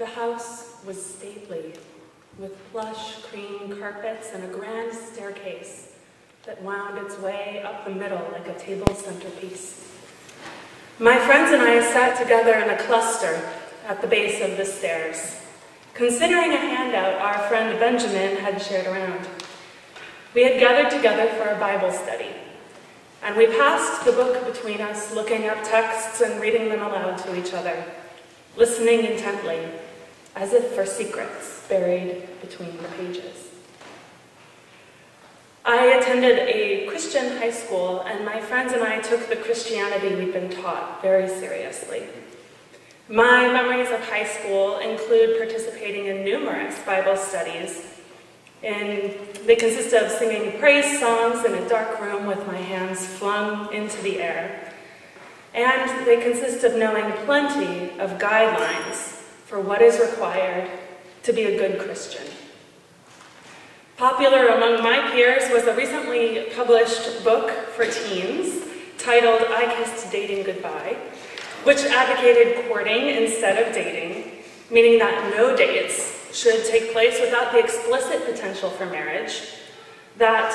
house was stately, with plush cream carpets and a grand staircase that wound its way up the middle like a table centerpiece. My friends and I sat together in a cluster at the base of the stairs, considering a handout our friend Benjamin had shared around. We had gathered together for a Bible study, and we passed the book between us, looking up texts and reading them aloud to each other, listening intently, as if for secrets buried between the pages. I attended a Christian high school, and my friends and I took the Christianity we'd been taught very seriously. My memories of high school include participating in numerous Bible studies. They consist of singing praise songs in a dark room with my hands flung into the air. And they consist of knowing plenty of guidelines for what is required to be a good Christian. Popular among my peers was a recently published book for teens titled I Kissed Dating Goodbye, which advocated courting instead of dating, meaning that no dates should take place without the explicit potential for marriage, that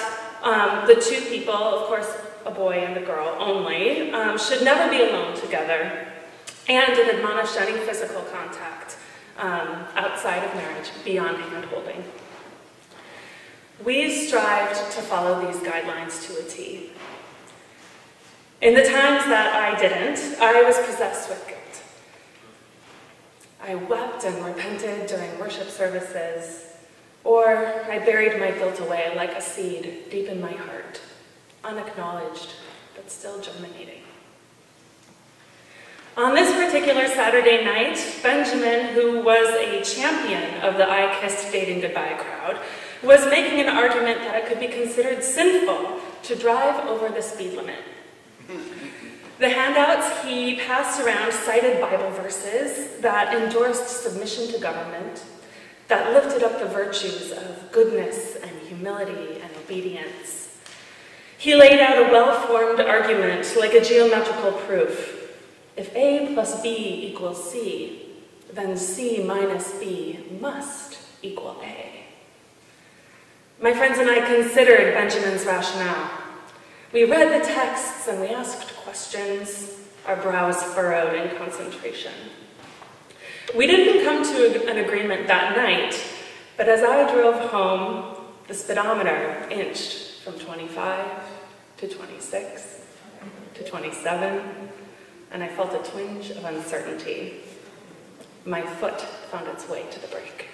the two people, of course a boy and a girl only, should never be alone together, and it admonished any physical contact outside of marriage beyond hand-holding. We strived to follow these guidelines to a T. In the times that I didn't, I was possessed with guilt. I wept and repented during worship services, or I buried my guilt away like a seed deep in my heart, unacknowledged, but still germinating. On this particular Saturday night, Benjamin, who was a champion of the I Kissed Dating Goodbye crowd, was making an argument that it could be considered sinful to drive over the speed limit. The handouts he passed around cited Bible verses that endorsed submission to government, that lifted up the virtues of goodness and humility and obedience. He laid out a well-formed argument like a geometrical proof. If A plus B equals C, then C minus B must equal A. My friends and I considered Benjamin's rationale. We read the texts and we asked questions, our brows furrowed in concentration. We didn't come to an agreement that night, but as I drove home, the speedometer inched from 25 to 26 to 27, and I felt a twinge of uncertainty. My foot found its way to the brake.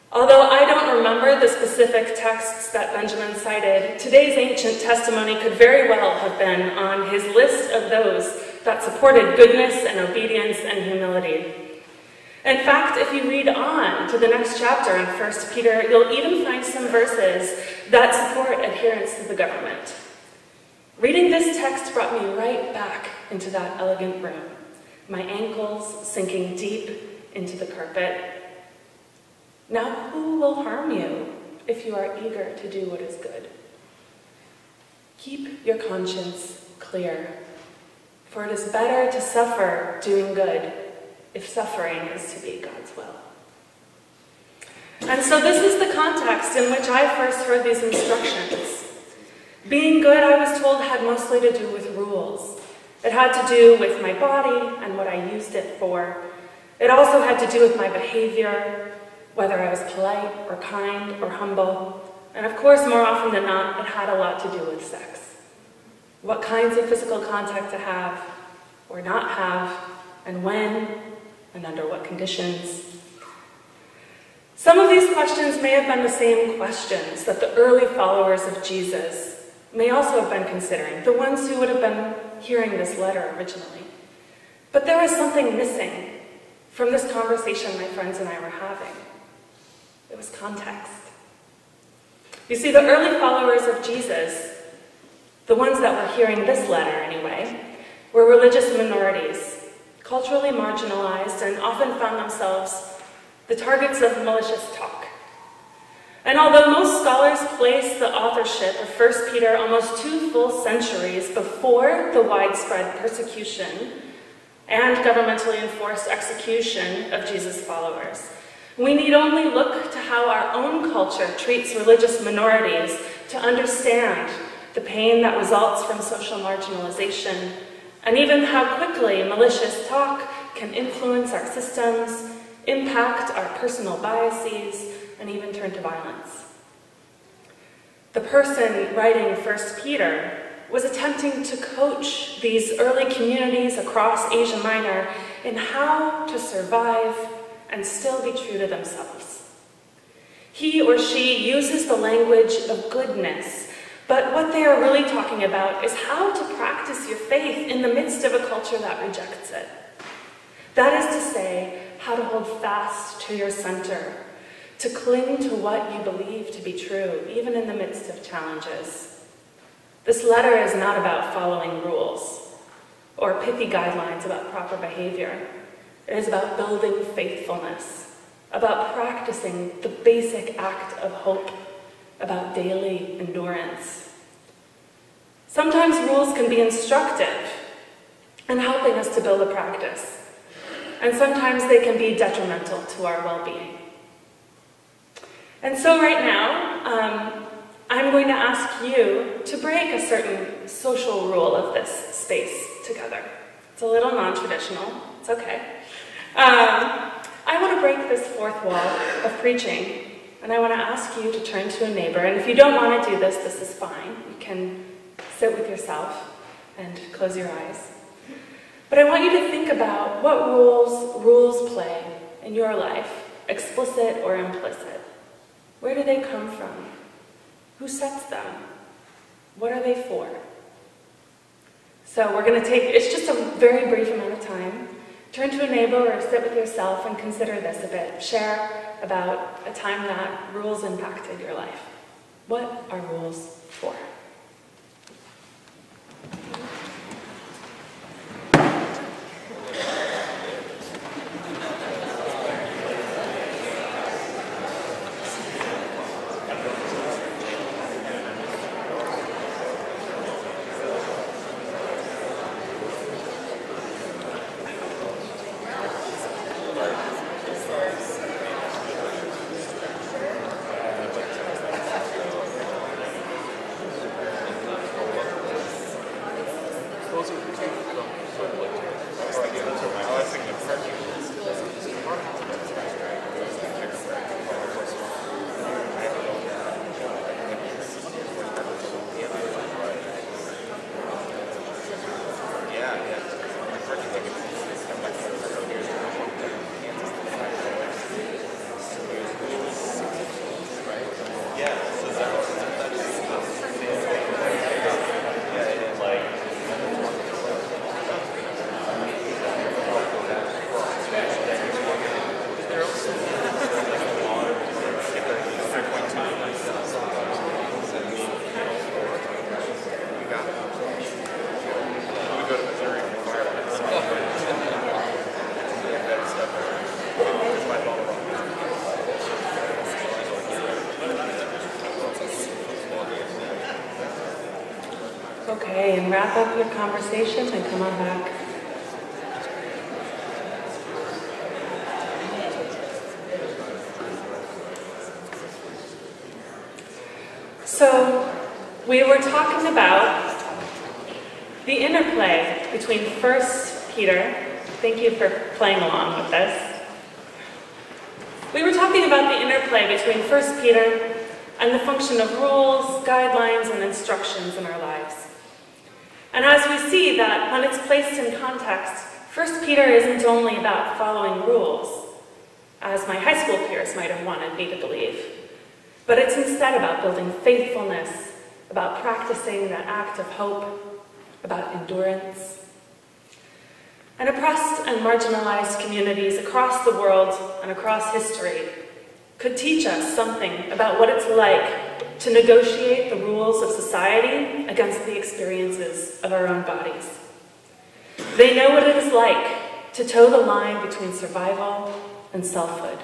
Although I don't remember the specific texts that Benjamin cited, today's ancient testimony could very well have been on his list of those that supported goodness and obedience and humility. In fact, if you read on to the next chapter in 1 Peter, you'll even find some verses that support adherence to the government. Reading this text brought me right back into that elegant room, my ankles sinking deep into the carpet. Now, who will harm you if you are eager to do what is good? Keep your conscience clear, for it is better to suffer doing good if suffering is to be God's will. And so this is the context in which I first heard these instructions. Being good, I was told, had mostly to do with rules. It had to do with my body and what I used it for. It also had to do with my behavior, whether I was polite or kind or humble. And of course, more often than not, it had a lot to do with sex. What kinds of physical contact to have or not have, and when, and under what conditions. Some of these questions may have been the same questions that the early followers of Jesus may also have been considering, the ones who would have been hearing this letter originally. But there was something missing from this conversation my friends and I were having. It was context. You see, the early followers of Jesus, the ones that were hearing this letter anyway, were religious minorities, culturally marginalized, and often found themselves the targets of malicious talk. And although most scholars place the authorship of 1 Peter almost 2 full centuries before the widespread persecution and governmentally enforced execution of Jesus' followers. We need only look to how our own culture treats religious minorities to understand the pain that results from social marginalization, and even how quickly malicious talk can influence our systems, impact our personal biases, and even turn to violence. The person writing 1 Peter was attempting to coach these early communities across Asia Minor in how to survive and still be true to themselves. He or she uses the language of goodness, but what they are really talking about is how to practice your faith in the midst of a culture that rejects it. That is to say, how to hold fast to your center, to cling to what you believe to be true, even in the midst of challenges. This letter is not about following rules or pithy guidelines about proper behavior. It is about building faithfulness, about practicing the basic act of hope, about daily endurance. Sometimes rules can be instructive and helping us to build a practice, and sometimes they can be detrimental to our well-being. And so right now, I'm going to ask you to break a certain social rule of this space together. It's a little non-traditional, it's okay. I want to break this fourth wall of preaching, and I want to ask you to turn to a neighbor. And if you don't want to do this, this is fine. You can sit with yourself and close your eyes. But I want you to think about what rules play in your life, explicit or implicit. Where do they come from? Who sets them? What are they for? So we're going to take, it's just a very brief amount of time. Turn to a neighbor or sit with yourself and consider this a bit. Share about a time that rules impacted your life. What are rules for? Okay, and wrap up your conversation and come on back. So, we were talking about the interplay between 1 Peter. Thank you for playing along with this. We were talking about the interplay between 1 Peter and the function of rules, guidelines, and instructions in our lives. And as we see that when it's placed in context, 1 Peter isn't only about following rules, as my high school peers might have wanted me to believe, but it's instead about building faithfulness, about practicing that act of hope, about endurance. And oppressed and marginalized communities across the world and across history could teach us something about what it's like to negotiate the rules of society against the experiences of our own bodies. They know what it is like to toe the line between survival and selfhood.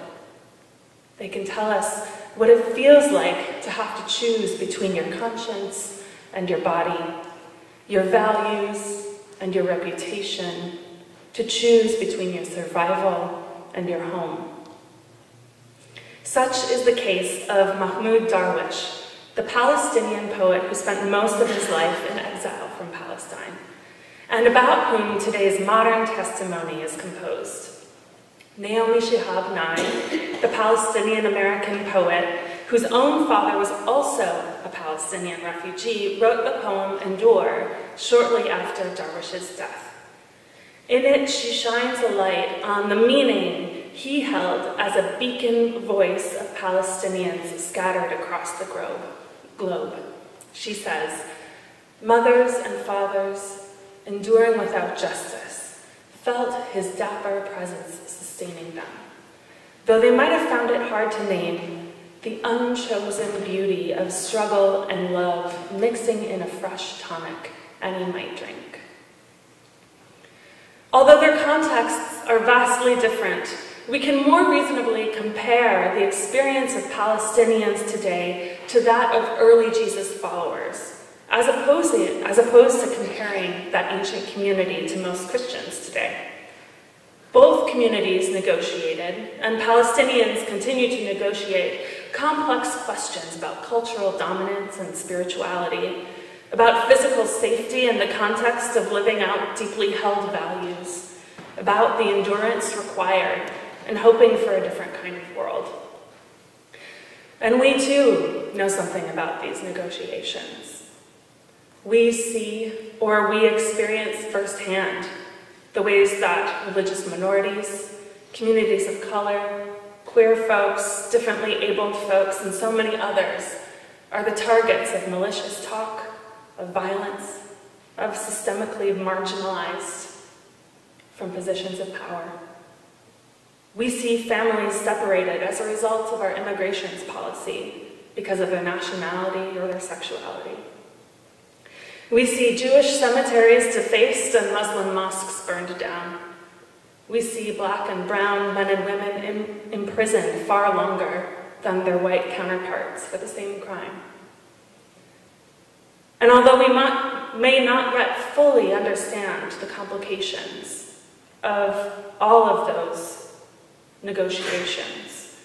They can tell us what it feels like to have to choose between your conscience and your body, your values and your reputation, to choose between your survival and your home. Such is the case of Mahmoud Darwish, the Palestinian poet who spent most of his life in exile from Palestine, and about whom today's modern testimony is composed. Naomi Shihab Nye, the Palestinian-American poet, whose own father was also a Palestinian refugee, wrote the poem Endure shortly after Darwish's death. In it, she shines a light on the meaning he held as a beacon voice of Palestinians scattered across the globe. She says, "Mothers and fathers, enduring without justice, felt his dapper presence sustaining them. Though they might have found it hard to name the unchosen beauty of struggle and love mixing in a fresh tonic any might drink." Although their contexts are vastly different, we can more reasonably compare the experience of Palestinians today to that of early Jesus followers, as opposed to comparing that ancient community to most Christians today. Both communities negotiated, and Palestinians continue to negotiate, complex questions about cultural dominance and spirituality, about physical safety in the context of living out deeply held values, about the endurance required and hoping for a different kind of world. And we too know something about these negotiations. We see or we experience firsthand the ways that religious minorities, communities of color, queer folks, differently abled folks, and so many others are the targets of malicious talk, of violence, of systemically marginalized from positions of power. We see families separated as a result of our immigration policy because of their nationality or their sexuality. We see Jewish cemeteries defaced and Muslim mosques burned down. We see Black and brown men and women imprisoned far longer than their white counterparts for the same crime. And although we may not yet fully understand the complications of all of those negotiations,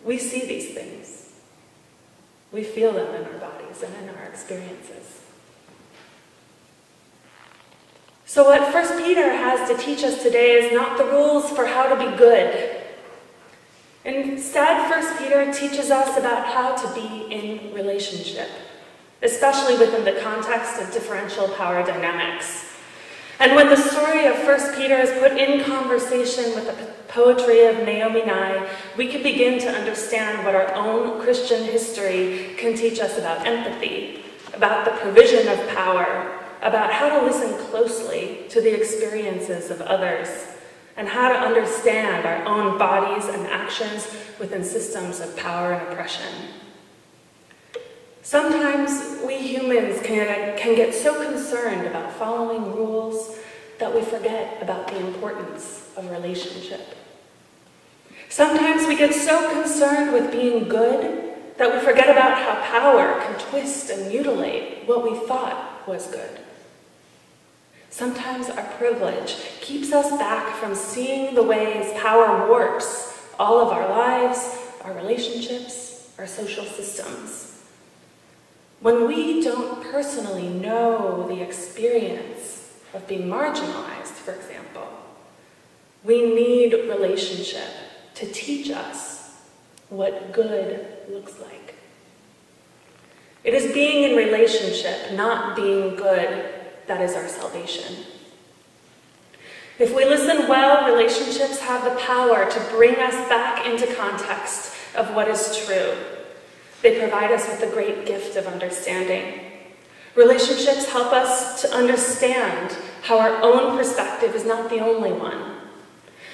we see these things. We feel them in our bodies and in our experiences. So what 1 Peter has to teach us today is not the rules for how to be good. Instead, 1 Peter teaches us about how to be in relationship, especially within the context of differential power dynamics. And when the story of 1 Peter is put in conversation with the poetry of Naomi Nye, we can begin to understand what our own Christian history can teach us about empathy, about the provision of power, about how to listen closely to the experiences of others, and how to understand our own bodies and actions within systems of power and oppression. Sometimes we humans can get so concerned about following rules that we forget about the importance of relationship. Sometimes we get so concerned with being good that we forget about how power can twist and mutilate what we thought was good. Sometimes our privilege keeps us back from seeing the ways power warps all of our lives, our relationships, our social systems. When we don't personally know the experience of being marginalized, for example, we need relationship to teach us what good looks like. It is being in relationship, not being good, that is our salvation. If we listen well, relationships have the power to bring us back into context of what is true. They provide us with the great gift of understanding. Relationships help us to understand how our own perspective is not the only one.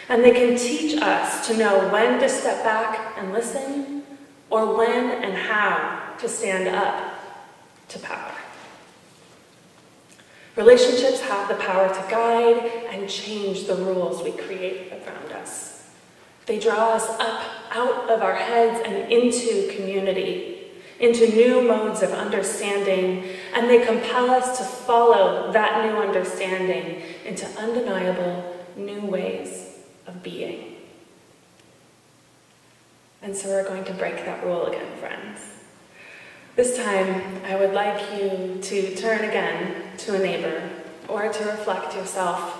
And they can teach us to know when to step back and listen, or when and how to stand up to power. Relationships have the power to guide and change the rules we create around us. They draw us up out of our heads and into community, into new modes of understanding, and they compel us to follow that new understanding into undeniable, new ways of being. And so we're going to break that rule again, friends. This time, I would like you to turn again to a neighbor or to reflect yourself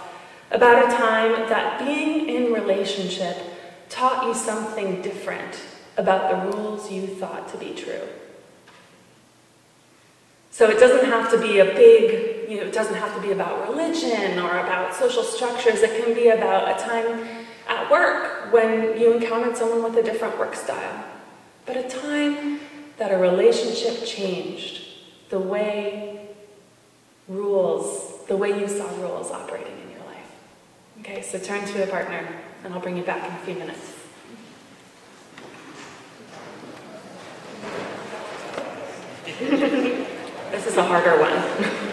about a time that being in relationship taught you something different about the rules you thought to be true. So it doesn't have to be a big, it doesn't have to be about religion or about social structures. It can be about a time at work when you encountered someone with a different work style. But a time that a relationship changed the way you saw rules operating in your life. Okay, so turn to a partner, and I'll bring you back in a few minutes. This is a harder one.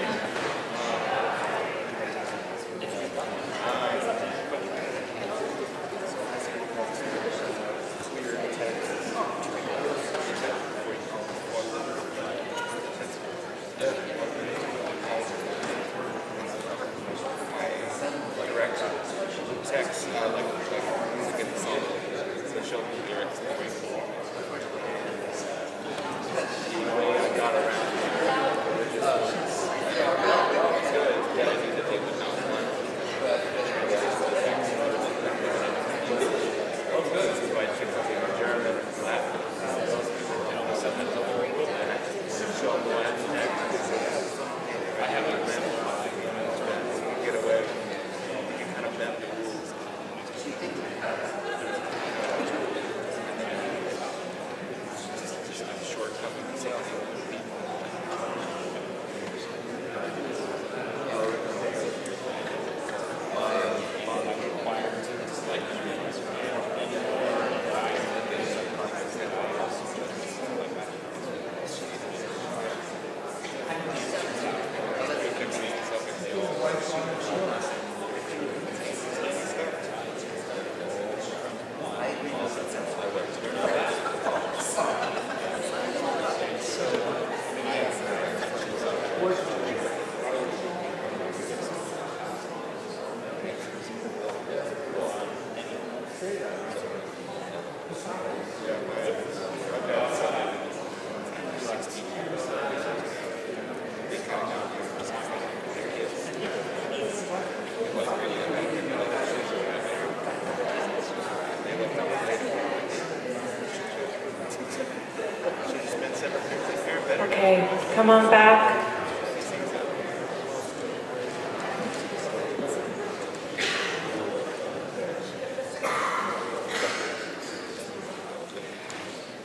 Okay, come on back.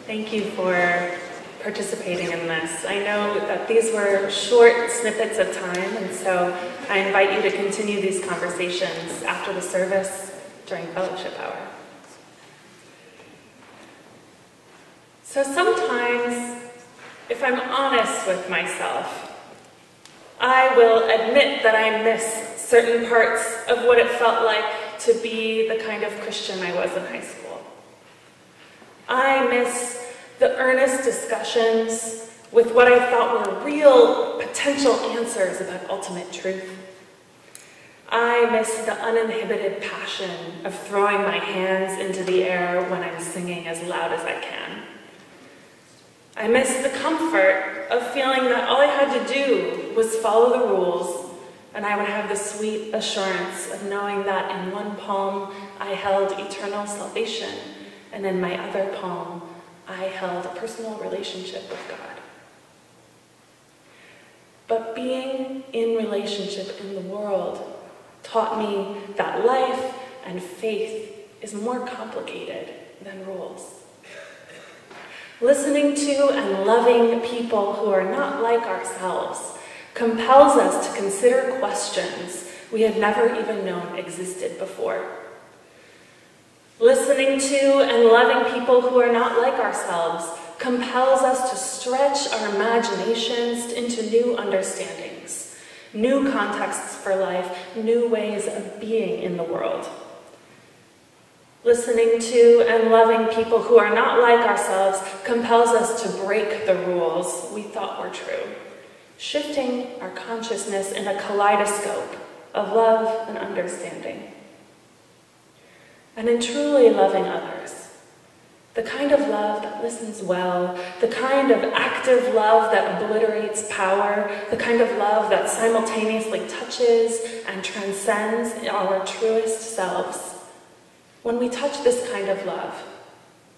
Thank you for participating in this. I know that these were short snippets of time, and so I invite you to continue these conversations after the service during fellowship hour. So sometimes, if I'm honest with myself, I will admit that I miss certain parts of what it felt like to be the kind of Christian I was in high school. I miss the earnest discussions with what I thought were real potential answers about ultimate truth. I miss the uninhibited passion of throwing my hands into the air when I'm singing as loud as I can. I miss the comfort of feeling that all I had to do was follow the rules, and I would have the sweet assurance of knowing that in one palm I held eternal salvation, and in my other palm I held a personal relationship with God. But being in relationship in the world taught me that life and faith is more complicated than rules. Listening to and loving people who are not like ourselves compels us to consider questions we had never even known existed before. Listening to and loving people who are not like ourselves compels us to stretch our imaginations into new understandings, new contexts for life, new ways of being in the world. Listening to and loving people who are not like ourselves compels us to break the rules we thought were true, shifting our consciousness in a kaleidoscope of love and understanding. and in truly loving others. The kind of love that listens well, the kind of active love that obliterates power, the kind of love that simultaneously touches and transcends our truest selves. When we touch this kind of love,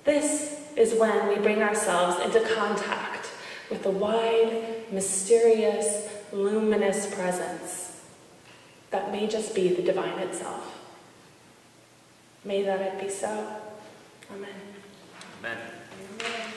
this is when we bring ourselves into contact with the wide, mysterious, luminous presence that may just be the divine itself. May that it be so. Amen. Amen. Amen.